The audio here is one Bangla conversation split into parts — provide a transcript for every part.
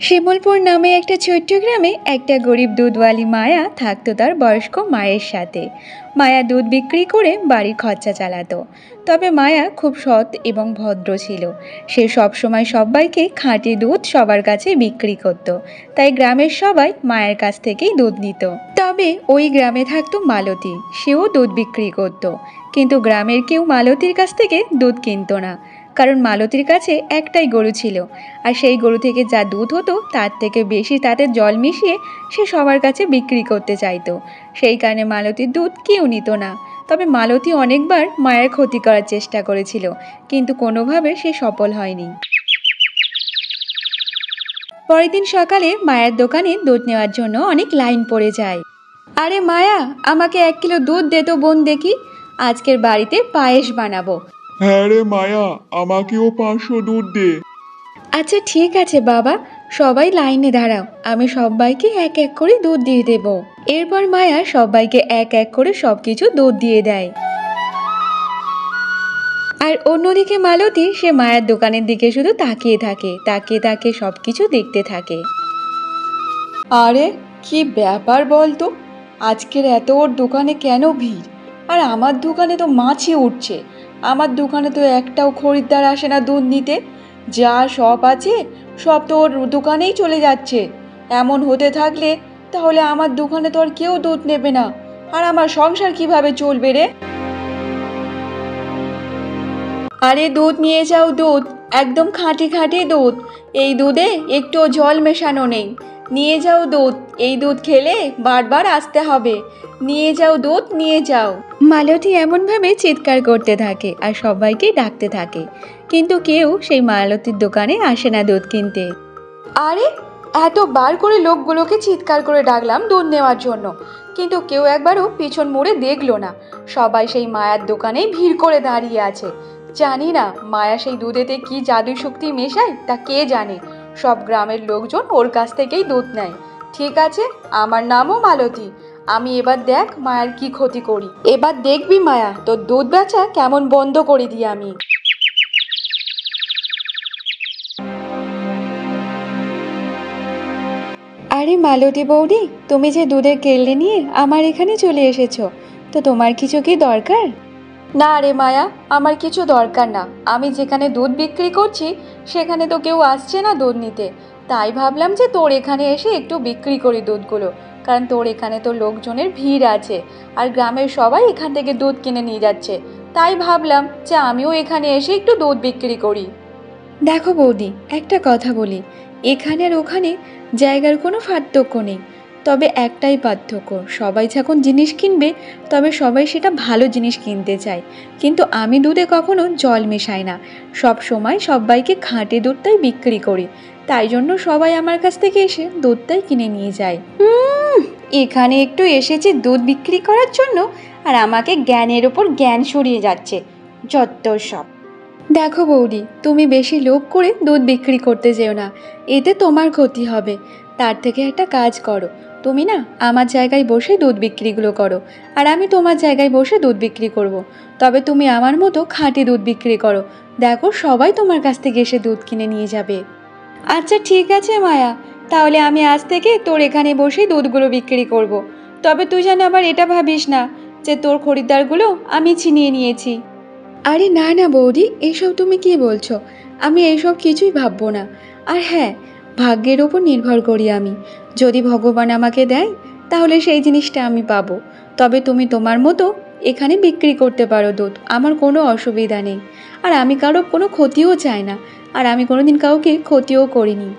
শিমুলপুর নামে একটা ছোট্ট গ্রামে একটা গরিব দুধওয়ালি মায়া থাকতো তার বয়স্ক মায়ের সাথে। মায়া দুধ বিক্রি করে বাড়ির খরচা চালাতো। তবে মায়া খুব সৎ এবং ভদ্র ছিল। সে সবসময় সবাইকে খাঁটি দুধ সবার কাছে বিক্রি করত। তাই গ্রামের সবাই মায়ের কাছ থেকেই দুধ নিত। তবে ওই গ্রামে থাকতো মালতী, সেও দুধ বিক্রি করত। কিন্তু গ্রামের কেউ মালতীর কাছ থেকে দুধ কিনতো না, কারণ মালতীর কাছে একটাই গরু ছিল, আর সেই গরু থেকে যা দুধ হতো তার থেকে বেশি তাতে জল মিশিয়ে সে সবার কাছে বিক্রি করতে চাইতো। সেই কারণে মালতীর দুধ কেউ নিত না। তবে মালতী অনেকবার মায়ের ক্ষতি করার চেষ্টা করেছিল, কিন্তু কোনোভাবে সে সফল হয়নি। পরের দিন সকালে মায়ের দোকানে দুধ নেওয়ার জন্য অনেক লাইন পড়ে যায়। আরে মায়া, আমাকে 1 কিলো দুধ দে তো বোন, দেখি আজকের বাড়িতে পায়েস বানাবো। হ্যাঁ রে মায়া, আমাকেও 500 দুধ দে। আচ্ছা ঠিক আছে বাবা, সবাই লাইনে দাঁড়াও, আমি সবাইকে এক এক করে দুধ দিয়ে দেব। এরপর মায়া সবাইকে এক এক করে সবকিছু দুধ দিয়ে দেয়। আর অন্যদিকে মালতী সে মায়ের দোকানের দিকে শুধু তাকিয়ে থাকে, তাকিয়ে তাকিয়ে সবকিছু দেখতে থাকে। আরে কি ব্যাপার বলতো, আজকের এত ওর দোকানে কেন ভিড়? আর আমার দোকানে তো মাছি উঠছে। আমার দোকানে তো একটাও খরিদ্দার আসে না দুধ নিতে। যা সব আছে সব তো ওর দোকানেই চলে যাচ্ছে। এমন হতে থাকলে তাহলে আমার দোকানে তো আর কেউ দুধ নেবে না, আর আমার সংসার কিভাবে চলবে রে? আরে দুধ নিয়ে যাও, দুধ একদম খাঁটি খাঁটি দুধ। এই দুধে একটু জল মেশানো নেই। নিয়ে যাও দুধ, এই দুধ খেলে বারবার আসতে হবে। নিয়ে যাও দুধ, নিয়ে যাও। মালতী এমনভাবে চিৎকার করতে থাকে আর সবাইকে ডাকতে থাকে, কিন্তু কেউ সেই মালতীর দোকানে আসে না দুধ কিনতে। আরে এতবার করে লোকগুলোকে চিৎকার করে ডাকলাম দুধ নেওয়ার জন্য, কিন্তু কেউ একবারও পিছন মুড়ে দেখলো না। সবাই সেই মায়ার দোকানেই ভিড় করে দাঁড়িয়ে আছে। জানি না মায়া সেই দুধেতে কি জাদু শক্তি মেশায়, তা কে জানে। সব গ্রামের লোকজন ওর কাছ থেকেই দুধ নেয়। ঠিক আছে, আমার নামও মালতী। আমি এবার দেখ মায়ার কি ক্ষতি করি। এবার দেখবি মায়া, তোর দুধ বেচা কেমন বন্ধ করে দিই আমি। আরে মালতী বৌদি, তুমি যে দুধের কেল্লি নিয়ে আমার এখানে চলে এসেছো, তো তোমার কিছু কি দরকার? না রে মায়া, আমার কিছু দরকার না। আমি যেখানে দুধ বিক্রি করছি সেখানে তো কেউ আসছে না দুধ নিতে। তাই ভাবলাম যে তোর এখানে এসে একটু বিক্রি করি দুধগুলো, কারণ তোর এখানে তো লোকজনের ভিড় আছে, আর গ্রামের সবাই এখান থেকে দুধ কিনে নিয়ে যাচ্ছে। তাই ভাবলাম যে আমিও এখানে এসে একটু দুধ বিক্রি করি। দেখো বৌদি, একটা কথা বলি, এখানে আর ওখানে জায়গার কোনো পার্থক্য নেই। তবে একটাই পার্থক্য, সবাই যখন জিনিস কিনবে তবে সবাই সেটা ভালো জিনিস কিনতে চায়। কিন্তু আমি দুধে কখনো জল মেশাই না, সব সময় সবাইকে খাঁটি দুধটাই বিক্রি করি। তাই জন্য সবাই আমার কাছ থেকে এসে দুধটাই কিনে নিয়ে যায়। এখানে একটু এসেছে দুধ বিক্রি করার জন্য, আর আমাকে জ্ঞানের ওপর জ্ঞান সরিয়ে যাচ্ছে, যত সব। দেখো বৌদি, তুমি বেশি লোভ করে দুধ বিক্রি করতে যেও না, এতে তোমার ক্ষতি হবে। তার থেকে একটা কাজ করো, তুমি না আমার জায়গায় বসে দুধ বিক্রিগুলো করো, আর আমি তোমার জায়গায় বসে দুধ বিক্রি করব। তবে তুমি আমার মতো খাঁটি দুধ বিক্রি করো, দেখো সবাই তোমার কাছ থেকে এসে দুধ কিনে নিয়ে যাবে। আচ্ছা ঠিক আছে মায়া, তাহলে আমি আজ থেকে তোর এখানে বসেই দুধগুলো বিক্রি করব। তবে তুই যেন আবার এটা ভাবিস না যে তোর খরিদ্দারগুলো আমি ছিনিয়ে নিয়েছি। আরে না না বৌদি, এসব তুমি কি বলছো? আমি এইসব কিছুই ভাববো না। আর হ্যাঁ, ভাগ্যের ওপর নির্ভর করি আমি। যদি ভগবান আমাকে দেয় তাহলে সেই জিনিসটা আমি পাবো। তবে তুমি তোমার মতো এখানে বিক্রি করতে পারো দুধ, আমার কোনো অসুবিধা নেই। আর আমি কারো কোনো ক্ষতিও চাই না, আর আমি কোনোদিন কাউকে ক্ষতিও করিনি।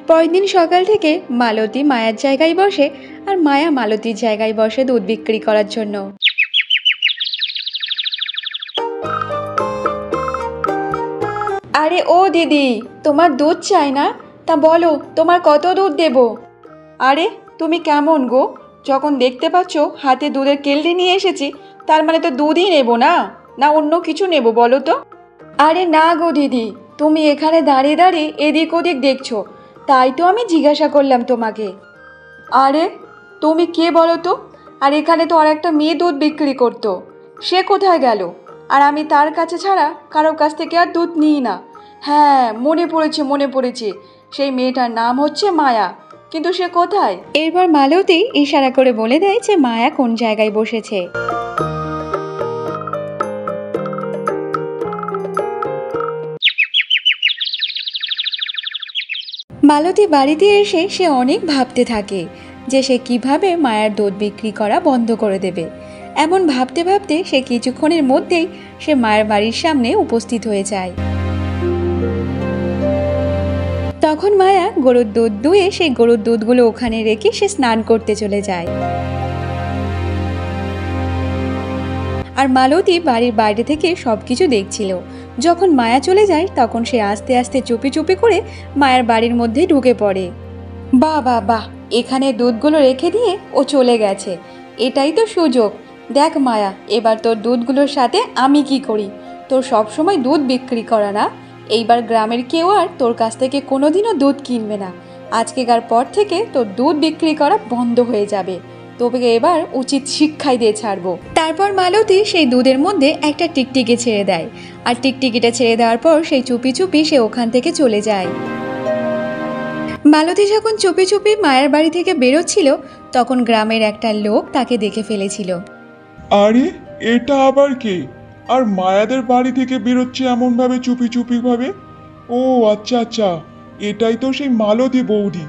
পরের দিন সকাল থেকে মালতী মায়ার জায়গায় বসে, আর মায়া মালতীর জায়গায় বসে দুধ বিক্রি করার জন্য। আরে ও দিদি, তোমার দুধ চাই না? তা বলো তোমার কত দুধ দেব? আরে তুমি কেমন গো, যখন দেখতে পাচ্ছ হাতে দুধের কেল্লি নিয়ে এসেছি, তার মানে তো দুধই নেব না, না অন্য কিছু নেব বলো তো? আরে না গো দিদি, তুমি এখানে দাঁড়িয়ে দাঁড়িয়ে এদিক ওদিক দেখছো, তাই তো আমি জিজ্ঞাসা করলাম তোমাকে। আরে তুমি কে বলো তো? আর এখানে তো আর একটা মেয়ে দুধ বিক্রি করতো, সে কোথায় গেল? আর আমি তার কাছে ছাড়া কারোর কাছ থেকে আর দুধ নিই না। হ্যাঁ, মনে পড়েছে, সেই মেয়েটার নাম হচ্ছে মায়া, কিন্তু সে কোথায়? এরপর মালতী ইশারা করে বলে দেয় যে মায়া কোন জায়গায় বসেছে। মালতী বাড়িতে এসে সে অনেক ভাবতে থাকে যে সে কিভাবে মায়ার দুধ বিক্রি করা বন্ধ করে দেবে। এমন ভাবতে ভাবতে সে কিছুক্ষণের মধ্যেই সে মায়ের বাড়ির সামনে উপস্থিত হয়ে যায়। তখন মায়া গরুর দুধ দুয়ে সেই গরুর দুধগুলো ওখানে রেখে সে স্নান করতে চলে যায়। আর মালতী বাড়ির বাইরে থেকে সবকিছু দেখছিল। যখন মায়া চলে যায় তখন সে আস্তে আস্তে চুপি চুপি করে মায়ের বাড়ির মধ্যে ঢুকে পড়ে। বাহ বাহ বাহ, এখানে দুধগুলো রেখে দিয়ে ও চলে গেছে, এটাই তো সুযোগ। দেখ মায়া, এবার তোর দুধগুলোর সাথে আমি কি করি। তোর সবসময় দুধ বিক্রি করা না, এইবার গ্রামের কেউ আর তোর কাছ থেকে কোনোদিনও দুধ কিনবে না। আজকেকার পর থেকে তোর দুধ বিক্রি করা বন্ধ হয়ে যাবে। তোকে এবার উচিত শিক্ষাই দিয়ে ছাড়বো। তারপর মালতী সেই দুধের মধ্যে একটা টিকটিকি ছেড়ে দেয়, আর টিকটিকিটা ছেড়ে দেওয়ার পর সেই চুপি চুপি সে ওখান থেকে চলে যায়। মালতী যখন চুপি চুপি মায়ের বাড়ি থেকে বেরোচ্ছিল তখন গ্রামের একটা লোক তাকে দেখে ফেলেছিল। আরে, এটা আবার কে? আর মায়াদের বাড়ি থেকে বেরোচ্ছে এমন ভাবে চুপি চুপি ভাবে? ও আচ্ছা আচ্ছা, এটাই তো সেই মালতী বৌদি।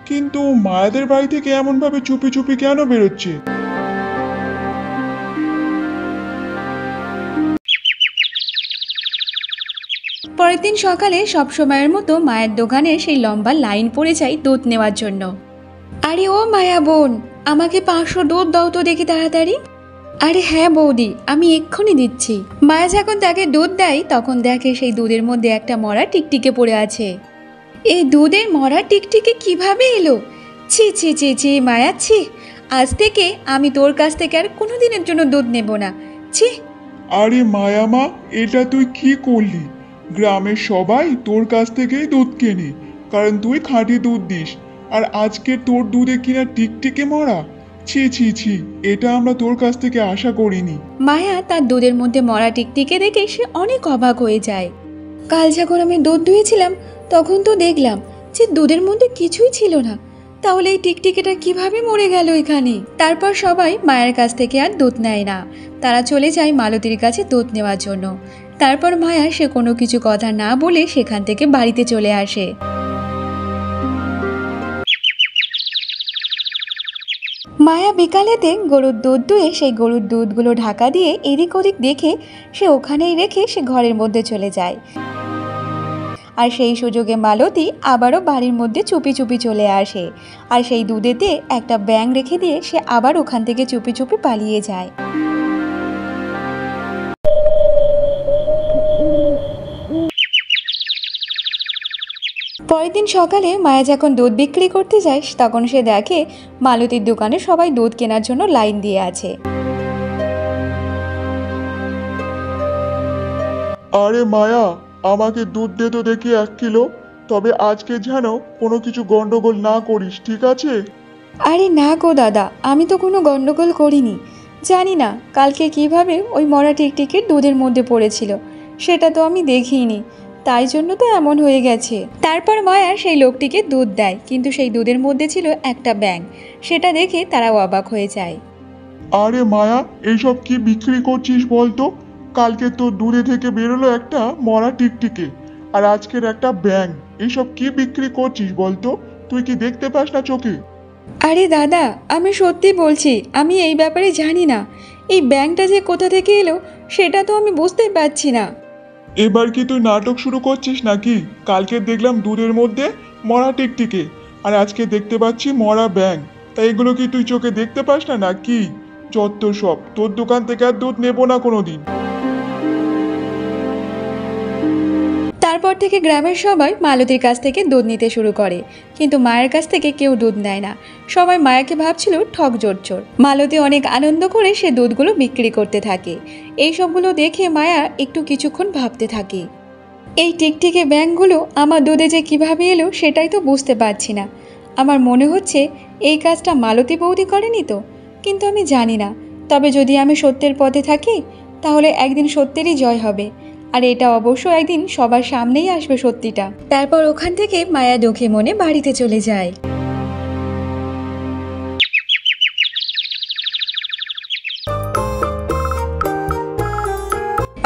কিন্তু মায়াদের বাড়ি থেকে এমন ভাবে চুপি চুপি কেন বেরোচ্ছে? পরের দিন সকালে সবসময়ের মতো মায়ের দোকানে সেই লম্বা লাইন পড়ে যায় দুধ নেওয়ার জন্য। আরে ও মায়া বোন, আমাকে 500 দুধ দাও তো দেখি তাড়াতাড়ি। আরে হ্যাঁ বৌদি, আমি এক্ষুনি দিচ্ছি। মায়া যখন তাকে দুধ দেয় তখন দেখে সেই দুধের মধ্যে একটা মরা টিকটিকে পড়ে আছে। এই দুধের মরা টিকটিকে কিভাবে এলো? ছি ছি ছি ছি মায়া, ছি। আজ থেকে আমি তোর কাছ থেকে আর কোনোদিনের জন্য দুধ নেব না, ছি। আরে মায়া মা, এটা তুই কি করলি? গ্রামের সবাই তোর কাছ থেকেই দুধ কেনে, কারণ তুই খাঁটি দুধ দিস। আর আজকে তোর দুধে কিনা টিকটিকে মরা? ছি ছি ছি, এটা আমরা তোর কাছ থেকে আশা করিনি। মায়া তার দুধের মধ্যে মরা টিকটিকে দেখে সে অনেক অবাক হয়ে যায়। কাল যখন আমি দুধ দুয়েছিলাম তখন তো দেখলাম যে দুধের মধ্যে কিছুই ছিল না, তাহলে এই টিকটিকিটা কিভাবে মরে গেল এখানে? তারপর সবাই মায়ের কাছ থেকে আর দুধ নেয় না, তারা চলে যায় মালতীর কাছে দুধ নেওয়ার জন্য। তারপর মায়া সে কোনো কিছু কথা না বলে সেখান থেকে বাড়িতে চলে আসে। মায়া বিকালেতে গরুর দুধ দুয়ে সেই গরুর দুধগুলো ঢাকা দিয়ে এদিক ওদিক দেখে সে ওখানেই রেখে সে ঘরের মধ্যে চলে যায়। আর সেই সুযোগে মালতী আবারও বাড়ির মধ্যে চুপি চুপি চলে আসে, আর সেই দুধেতে একটা ব্যাঙ রেখে দিয়ে সে আবার ওখান থেকে চুপি চুপি পালিয়ে যায়। পরের দিন সকালে মায়া যখন দুধ বিক্রি করতে যায় তখন সে দেখে মালতীর দোকানে সবাই দুধ কেনার জন্য লাইন দিয়ে আছে। আরে মায়া, আমাকে দুধ দে তো দেখি 1 কিলো। তবে আজকে যেন কোনো কিছু গন্ডগোল না করিস, ঠিক আছে? আরে না গো দাদা, আমি তো কোনো গন্ডগোল করিনি। জানি না কালকে কিভাবে ওই মরা টিকটিকির দুধের মধ্যে পড়েছিল, সেটা তো আমি দেখিনি, তাই জন্য তো এমন হয়ে গেছে। তারপর মায়া সেই লোকটিকে দুধ দেয়, কিন্তু সেই দুধের মধ্যে ছিল একটা ব্যাঙ। সেটা দেখে তারাও অবাক হয়ে যায়। আরে মায়া, এইসব কি বিক্রি করছিস বলতো? কালকে তোর দুধে থেকে বেরোলো একটা মরা টিকটিকে, আর আজকের একটা ব্যাঙ। এইসব কি বিক্রি করছিস বলতো? তুই কি দেখতে পাস না চোখে? আরে দাদা, আমি সত্যি বলছি, আমি এই ব্যাপারে জানি না। এই ব্যাঙটা যে কোথা থেকে এলো সেটা তো আমি বুঝতে পারছি না। এবার কি তুই নাটক শুরু করছিস নাকি? কালকে দেখলাম দুধের মধ্যে মরা টিকটিকে, আর আজকে দেখতে পাচ্ছি মরা ব্যাঙ। তাই এগুলো কি তুই চোখে দেখতে পাস না নাকি? যত সব, তোর দোকান থেকে আর দুধ নেবো না কোনোদিন। তারপর থেকে গ্রামের সবাই মালতীর কাছ থেকে দুধ নিতে শুরু করে, কিন্তু মায়ের কাছ থেকে কেউ দুধ নেয় না। সবাই মায়াকে ভাবছিল ঠক জোর। মালতী অনেক আনন্দ করে সে দুধগুলো বিক্রি করতে থাকে। এই সবগুলো দেখে মায়া একটু কিছুক্ষণ ভাবতে থাকে, এই টিকটিকে ব্যাঙগুলো আমার দুধে যে কিভাবে এলো সেটাই তো বুঝতে পারছি না। আমার মনে হচ্ছে এই কাজটা মালতী বৌদি করেনি তো, কিন্তু আমি জানি না। তবে যদি আমি সত্যের পথে থাকি তাহলে একদিন সত্যেরই জয় হবে, আর এটা অবশ্য একদিন সবার সামনেই আসবে সত্যিটা। তারপর ওখান থেকে মায়া দুঃখে মনে বাড়িতে চলে যায়।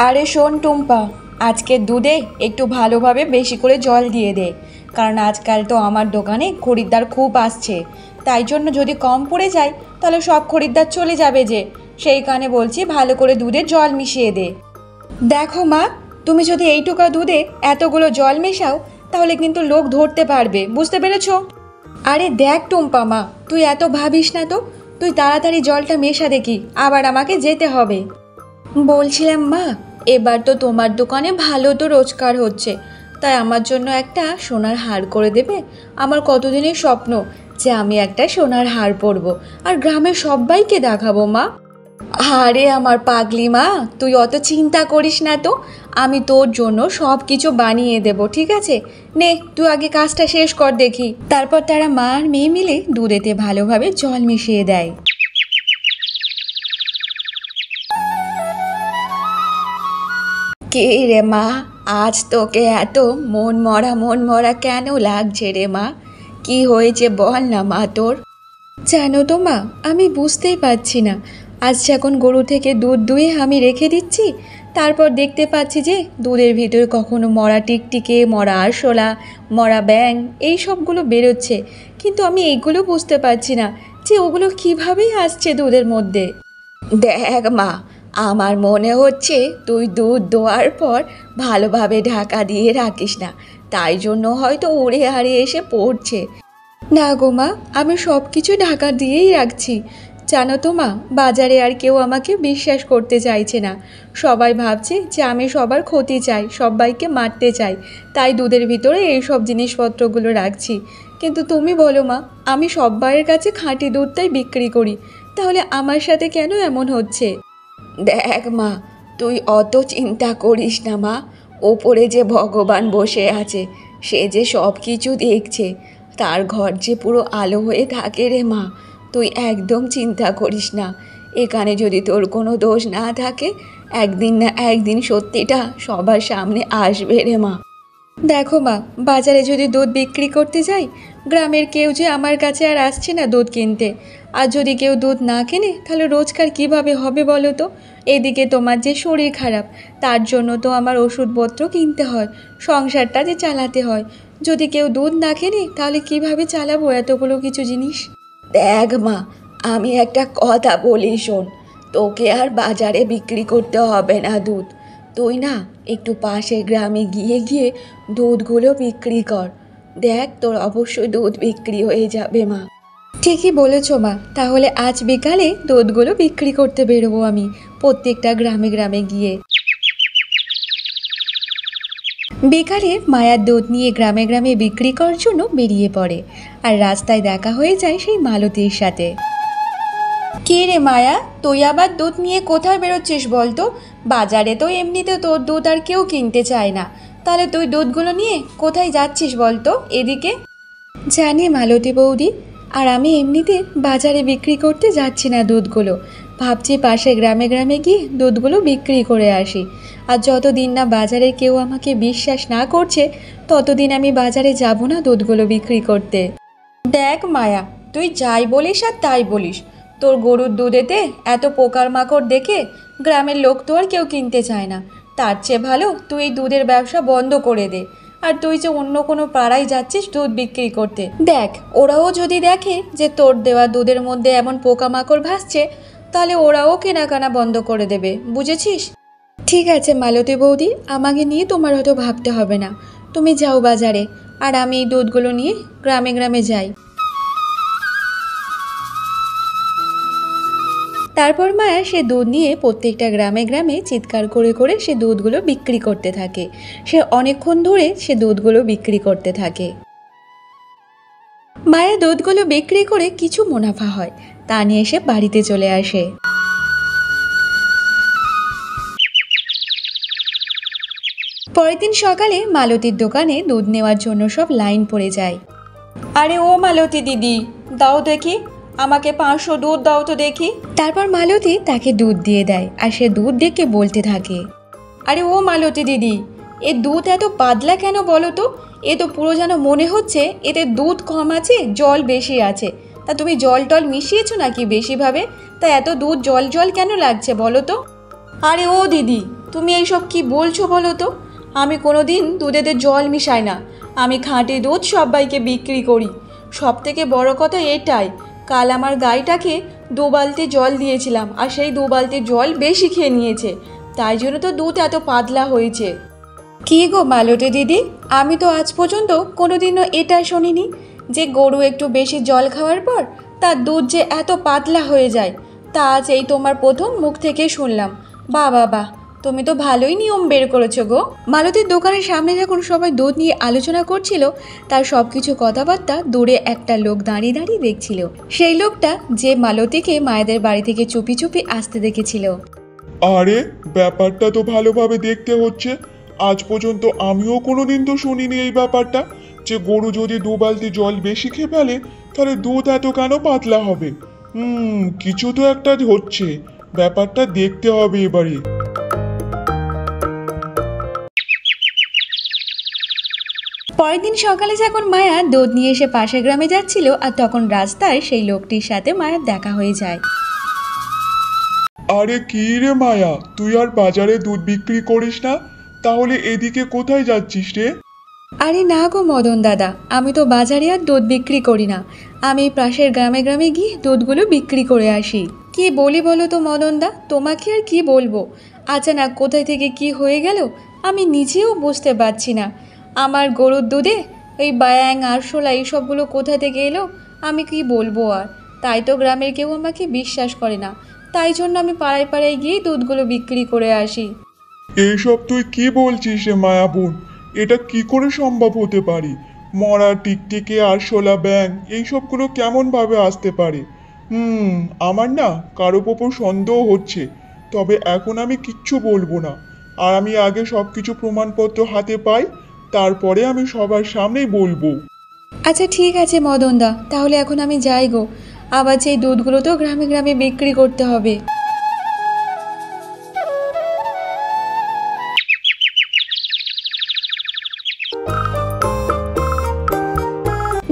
আরে শোন টুম্পা, আজকে দুধে একটু ভালোভাবে বেশি করে জল দিয়ে দে, কারণ আজকাল তো আমার দোকানে খরিদ্দার খুব আসছে। তাই জন্য যদি কম পড়ে যায় তাহলে সব খরিদ্দার চলে যাবে যে, সেই কারণে বলছি ভালো করে দুধে জল মিশিয়ে দে। দেখো মা, তুমি যদি এইটুকু দুধে এতগুলো জল মেশাও তাহলে কিন্তু লোক ধরতে পারবে, বুঝতে পেরেছো? আরে দেখ টুম্পা মা, তুই এত ভাবিস না তো, তুই তাড়াতাড়ি জলটা মেশা দেখি, আবার আমাকে যেতে হবে। বলছিলাম মা, এবার তো তোমার দোকানে ভালো তো রোজগার হচ্ছে, তাই আমার জন্য একটা সোনার হার করে দেবে? আমার কতদিনের স্বপ্ন যে আমি একটা সোনার হার পরবো আর গ্রামের সবাইকে দেখাবো মা। আরে আমার পাগলি মা, তুই অত চিন্তা করিস না তো, আমি তোর জন্য সব কিছু বানিয়ে দেব, ঠিক আছে? নে তুই আগে কাজটা শেষ কর দেখি। তারপর তারা মা আর মেয়ে মিলে দুধেতে ভালোভাবে জল মিশিয়ে দেয়। কে রে মা, আজ তোকে এত মন মরা কেন লাগছে রে মা? কি হয়েছে বল না মা তোর? জানো তো মা, আমি বুঝতেই পারছি না। আজ যখন গরু থেকে দুধ দুয়ে আমি রেখে দিচ্ছি, তারপর দেখতে পাচ্ছি যে দুধের ভিতরে কখনো মরা টিকটিকে, মরা আরশোলা, মরা ব্যাঙ এই সবগুলো বেরোচ্ছে, কিন্তু আমি এইগুলো বুঝতে পারছি না যে ওগুলো কীভাবেই আসছে দুধের মধ্যে। দেখ মা, আমার মনে হচ্ছে তুই দুধ দোয়ার পর ভালোভাবে ঢাকা দিয়ে রাখিস না, তাই জন্য হয়তো উড়ে হারিয়ে এসে পড়ছে। না গো মা, আমি সব কিছু ঢাকা দিয়েই রাখছি। জানো তো মা, বাজারে আর কেউ আমাকে বিশ্বাস করতে চাইছে না। সবাই ভাবছে যে আমি সবার ক্ষতি চাই, সবাইকে মারতে চাই, তাই দুধের ভিতরে এই সব জিনিসপত্রগুলো রাখছি। কিন্তু তুমি বলো মা, আমি সব্বাইয়ের কাছে খাঁটি দুধটাই বিক্রি করি, তাহলে আমার সাথে কেন এমন হচ্ছে? দেখ মা, তুই অত চিন্তা করিস না মা, ওপরে যে ভগবান বসে আছে সে যে সব কিছু দেখছে, তার ঘর যে পুরো আলো হয়ে থাকে রে মা। তুই একদম চিন্তা করিস না, এখানে যদি তোর কোনো দোষ না থাকে একদিন না একদিন সত্যিটা সবার সামনে আসবে রে মা। দেখো মা, বাজারে যদি দুধ বিক্রি করতে যাই, গ্রামের কেউ যে আমার কাছে আর আসছে না দুধ কিনতে। আর যদি কেউ দুধ না কেনে তাহলে রোজগার কিভাবে হবে বলো তো? এদিকে তোমার যে শরীর খারাপ, তার জন্য তো আমার ওষুধপত্র কিনতে হয়, সংসারটা যে চালাতে হয়। যদি কেউ দুধ না কেনে তাহলে কিভাবে চালাবো এতগুলো কিছু জিনিস? দেখ মা, আমি একটা কথা বলি শোন, তোকে আর বাজারে বিক্রি করতে হবে না দুধ। তুই না একটু পাশের গ্রামে গিয়ে গিয়ে দুধগুলো বিক্রি কর, দেখ তোর অবশ্যই দুধ বিক্রি হয়ে যাবে মা। ঠিকই বলেছো মা, তাহলে আজ বিকালে দুধগুলো বিক্রি করতে বেরোবো আমি প্রত্যেকটা গ্রামে গ্রামে গিয়ে। বিকালে মায়ার দুধ নিয়ে গ্রামে গ্রামে বিক্রি করার জন্য বেরিয়ে পড়ে, আর রাস্তায় দেখা হয়ে যায় সেই মালতীর সাথে। কে রে মায়া, তুই আবার দুধ নিয়ে কোথায় বেরোচ্ছিস বলতো? বাজারে তো এমনিতে তোর দুধ আর কেউ কিনতে চায় না, তাহলে তুই দুধগুলো নিয়ে কোথায় যাচ্ছিস বলতো? এদিকে জানি মালতী বৌদি, আর আমি এমনিতে বাজারে বিক্রি করতে যাচ্ছি না দুধগুলো, ভাবছি পাশে গ্রামে গ্রামে গিয়ে দুধগুলো বিক্রি করে আসি। আর যতদিন না বাজারে কেউ আমাকে বিশ্বাস না করছে ততদিন আমি বাজারে যাব না দুধগুলো বিক্রি করতে। দেখ মায়া, তুই যাই বলিস আর তাই বলিস, তোর গরুর দুধেতে এত পোকার মাকড় দেখে গ্রামের লোক তো আর কেউ কিনতে চায় না। তার চেয়ে ভালো তুই এই দুধের ব্যবসা বন্ধ করে দে, আর তুই যে অন্য কোনো পাড়ায় যাচ্ছিস দুধ বিক্রি করতে, দেখ ওরাও যদি দেখে যে তোর দেওয়া দুধের মধ্যে এমন পোকামাকড় ভাসছে তাহলে ওরাও কেনাকাটা বন্ধ করে দেবে, বুঝেছিস? ঠিক আছে মালতী বৌদি, আমাকে নিয়ে তোমার হয়তো ভাবতে হবে না, তুমি যাও বাজারে, আর আমি এই দুধগুলো নিয়ে গ্রামে গ্রামে যাই। তারপর মায়া সে দুধ নিয়ে প্রত্যেকটা গ্রামে গ্রামে চিৎকার করে করে সে দুধগুলো বিক্রি করতে থাকে। সে অনেকক্ষণ ধরে সে দুধগুলো বিক্রি করতে থাকে। মায়া দুধগুলো বিক্রি করে কিছু মুনাফা হয়, তা নিয়ে সে বাড়িতে চলে আসে। পরের দিন সকালে মালতীর দোকানে দুধ নেওয়ার জন্য সব লাইন পড়ে যায়। আরে ও মালতী দিদি, দাও দেখি আমাকে 500 দুধ দাও তো দেখি। তারপর মালতী তাকে দুধ দিয়ে দেয় আর সে দুধ দেখে বলতে থাকে, আরে ও মালতী দিদি, এ দুধ এত পাতলা কেন বলো তো? এ তো পুরো যেন মনে হচ্ছে এতে দুধ কম আছে, জল বেশি আছে। তা তুমি জল টল মিশিয়েছো নাকি বেশিভাবে? তা এত দুধ জল জল কেন লাগছে বলো তো? আরে ও দিদি, তুমি এইসব কি বলছো বলো তো? আমি কোনো দিন দুধেতে জল মিশাই না। আমি খাঁটি দুধ সবাইকে বিক্রি করি। সব থেকে বড় কথা এটাই, কাল আমার গাইটাকে 2 বালতি জল দিয়েছিলাম আর সেই 2 বালতি জল বেশি খেয়ে নিয়েছে, তাই জন্য তো দুধ এত পাতলা হয়েছে। কি গো মালতী দিদি, আমি তো আজ পর্যন্ত কোনোদিনও এটা শুনিনি যে গরু একটু বেশি জল খাওয়ার পর তার দুধ যে এত পাতলা হয়ে যায়। তা আজ এই তোমার প্রথম মুখ থেকে শুনলাম। বাহ বাহ বাহ, তুমি তো ভালোই নিয়ম বের করেছো গো। মালতীর দোকানের সামনে যখন সবাই দুধ নিয়ে আলোচনা করছিল, তার সব কিছু কথাবার্তা দূরে একটা লোক দাঁড়িয়ে দাঁড়িয়ে দেখছিল। সেই লোকটা যে মালতীকে মায়েদের বাড়ি থেকে চুপি চুপি আসতে দেখেছিল। আরে ব্যাপারটা তো ভালোভাবে দেখতে হচ্ছে। আজ পর্যন্ত আমিও কোনোদিন তো শুনিনি এই ব্যাপারটা, যে গরু যদি 2 বালতি জল বেশি খেয়ে ফেলে তাহলে দুধ এত কেন পাতলা হবে। কিছু তো একটা হচ্ছে, ব্যাপারটা দেখতে হবে এবারে। পরের দিন সকালে যখন মায়া দুধ নিয়ে এসে পাশের গ্রামে যাচ্ছিল, আর তখন রাস্তায় সেই লোকটির সাথে মায়ের দেখা হয়ে যায়। আরে কি রে মায়া, তুই আর বাজারে দুধ বিক্রি করিস না? তাহলে এদিকে কোথায় যাচ্ছিস রে? আরে না গো মদন দাদা, আমি তো বাজারে আর দুধ বিক্রি করি না। আমি পাশের গ্রামে গ্রামে গিয়ে দুধগুলো বিক্রি করে আসি। কি বলি বলো তো মদন দা, তোমাকে আর কি বলবো। আচানক কোথায় থেকে কি হয়ে গেল আমি নিজেও বুঝতে পারছি না। আমার গরুর দুধে ওই ব্যাং আরশোলা এইসবগুলো কোথা থেকে এলো আমি কি বলবো আর। তাই তো গ্রামের কেউ আমাকে বিশ্বাস করে না, তাই জন্য আমি পাড়ায় পাড়ায় গিয়ে দুধগুলো বিক্রি করে আসি। এইসব তুই কি বলছিস রে মায়া বোন? এটা কি করে সম্ভব হতে পারে? মরা টিকটিকে আরশোলা ব্যাং এইসবগুলো কেমন ভাবে আসতে পারে? আমার না কারো ওপর সন্দেহ হচ্ছে, তবে এখন আমি কিচ্ছু বলবো না। আর আমি আগে সবকিছু প্রমাণপত্র হাতে পাই, তারপরে আমি সবার সামনেই বলবো। আচ্ছা ঠিক আছে মদন দা, তাহলে এখন আমি যাই গো। আবার সেই দুধগুলো তো গ্রামে গ্রামে বিক্রি করতে হবে।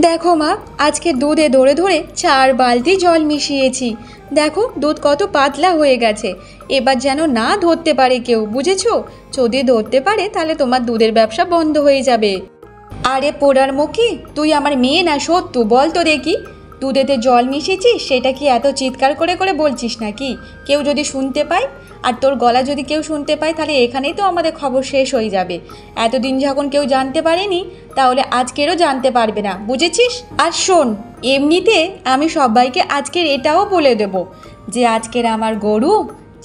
দেখো মা, আজকে দুধে ধরে ধরে 4 বালতি জল মিশিয়েছি। দেখো দুধ কত পাতলা হয়ে গেছে। এবার যেন না ধরতে পারে কেউ, বুঝেছো? যদি ধরতে পারে তাহলে তোমার দুধের ব্যবসা বন্ধ হয়ে যাবে। আরে পোড়ার মুখী, তুই আমার মেয়ে না শত্রু বল তো দেখি? দুধেতে জল মিশিয়েছিস সেটা কি এত চিৎকার করে করে বলছিস নাকি? কেউ যদি শুনতে পায়, আর তোর গলা যদি কেউ শুনতে পায়, তাহলে এখানেই তো আমাদের খবর শেষ হয়ে যাবে। এতদিন যখন কেউ জানতে পারেনি, তাহলে আজকেরও জানতে পারবে না, বুঝেছিস? আর শোন, এমনিতে আমি সবাইকে আজকের এটাও বলে দেব যে আজকের আমার গরু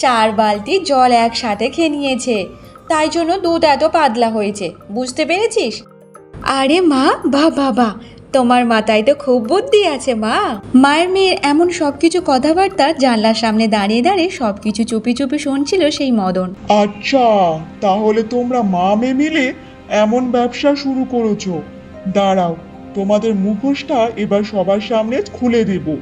4 বালতি জল একসাথে খেয়ে নিয়েছে, তাই জন্য দুধ এত পাতলা হয়েছে, বুঝতে পেরেছিস? আরে মা, বাহ বাহ বাহ, তোমার মাথায় তো খুব বুদ্ধি আছে মা। মায়ের মেয়ের এমন সবকিছু কথাবার্তা জানলার সামনে দাঁড়িয়ে দাঁড়িয়ে সবকিছু চুপি চুপি শুনছিল সেই মদন। আচ্ছা, তাহলে তোমরা মা মেয়ে মিলে এমন ব্যবসা শুরু করেছো। দাঁড়াও, তোমাদের মুখোশটা এবার সবার সামনে খুলে দেবো।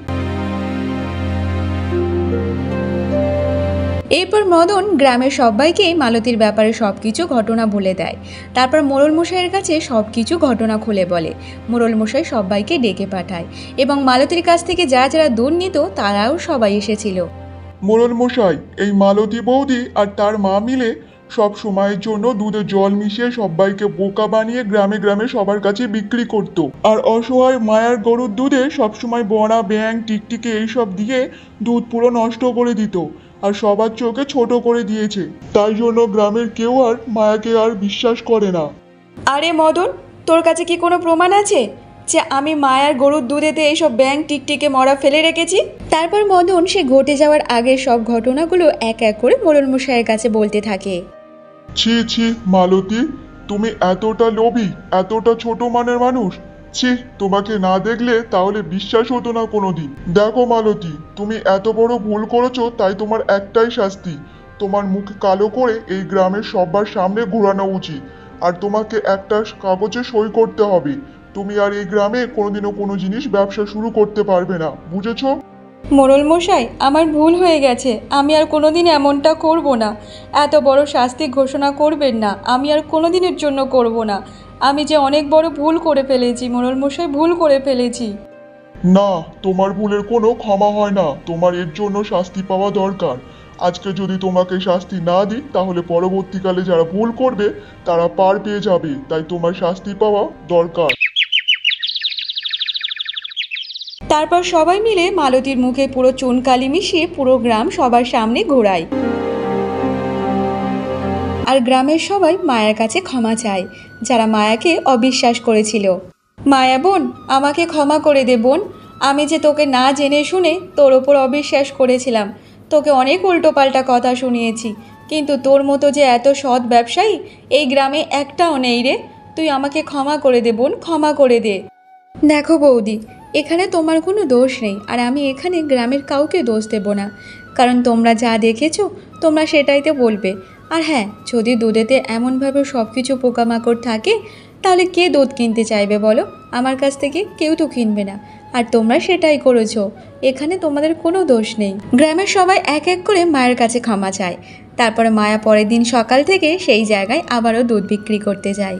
এরপর মদন গ্রামের সবাইকে মালতীর ব্যাপারে সবকিছু ঘটনা বলে দেয়। তারপর মোড়ল মশাইয়ের কাছে সবকিছু ঘটনা খুলে বলে। মোড়ল মশাই সবাইকে ডেকে পাঠায় এবং মালতীর কাছ থেকে যারা যারা দুধ নিত তারাও সবাই এসেছিল। মোড়ল মশাই, এই মালতী বৌদি আর তার মা মিলে সব সময়ের জন্য দুধে জল মিশিয়ে সবাইকে বোকা বানিয়ে গ্রামে গ্রামে সবার কাছে বিক্রি করত। আর অসহায় মায়ার গরুর দুধে সবসময় বড়া ব্যাং টিকটিকে এইসব দিয়ে দুধ পুরো নষ্ট করে দিত আর সবার চোখে ছোট করে দিয়েছে। তাই জন্য গ্রামের কেউ আর মায়াকে আর বিশ্বাস করে না। আরে মদন, তোর কাছে কি কোনো প্রমাণ আছে যে আমি মায়ার গরুর দুধেতে এইসব ব্যাং টিকটিকে মরা ফেলে রেখেছি? তারপর মদন সে ঘটে যাওয়ার আগের সব ঘটনাগুলো এক এক করে মোড়ল মশাইয়ের কাছে বলতে থাকে। ছি ছি মালতী, তুমি এতটা লোভী, এতটা ছোট মানের মানুষ। ছি, তোমাকে না দেখলে তাহলে বিশ্বাস হতো না কোনোদিন। দেখো মালতী, তুমি এত বড় ভুল করেছো, তাই তোমার একটাই শাস্তি, তোমার মুখ কালো করে এই গ্রামের সবার সামনে ঘোরানো উচিত। আর তোমাকে একটা কাগজে সই করতে হবে। তুমি আর এই গ্রামে কোনোদিনও কোনো জিনিস ব্যবসা শুরু করতে পারবে না, বুঝেছো? মোড়ল মশাই, আমার ভুল হয়ে গেছে, আমি আর কোনোদিন এমনটা করব না। এত বড় শাস্তি ঘোষণা করবেন না, আমি আর কোনোদিনের জন্য করব না। আমি যে অনেক বড় ভুল করে ফেলেছি মোড়ল মশাই, ভুল করে ফেলেছি। না, তোমার ভুলের কোনো ক্ষমা হয় না, তোমার এর জন্য শাস্তি পাওয়া দরকার। আজকে যদি তোমাকে শাস্তি না দিই তাহলে পরবর্তীকালে যারা ভুল করবে তারা পার পেয়ে যাবে, তাই তোমার শাস্তি পাওয়া দরকার। তারপর সবাই মিলে মালতীর মুখে পুরো চুনকালি মিশিয়ে পুরো গ্রাম সবার সামনে ঘোরায়। আর গ্রামের সবাই মায়ের কাছে ক্ষমা চায়, যারা মায়াকে অবিশ্বাস করেছিল। মায়া বোন, আমাকে ক্ষমা করে দে বোন। আমি যে তোকে না জেনে শুনে তোর ওপর অবিশ্বাস করেছিলাম, তোকে অনেক উল্টোপাল্টা কথা শুনিয়েছি, কিন্তু তোর মতো যে এত সৎ ব্যবসায়ী এই গ্রামে একটাও নেই রে। তুই আমাকে ক্ষমা করে দে বোন, ক্ষমা করে দে। দেখো বৌদি, এখানে তোমার কোনো দোষ নেই, আর আমি এখানে গ্রামের কাউকে দোষ দেব না, কারণ তোমরা যা দেখেছো তোমরা সেটাই তো বলবে। আর হ্যাঁ, যদি দুধেতে এমনভাবে সব কিছু পোকামাকড় থাকে তাহলে কে দুধ কিনতে চাইবে বলো? আমার কাছ থেকে কেউ তো কিনবে না, আর তোমরা সেটাই করেছো। এখানে তোমাদের কোনো দোষ নেই। গ্রামের সবাই এক এক করে মায়ের কাছে ক্ষমা চায়। তারপরে মায়া পরের দিন সকাল থেকে সেই জায়গায় আবারও দুধ বিক্রি করতে যায়।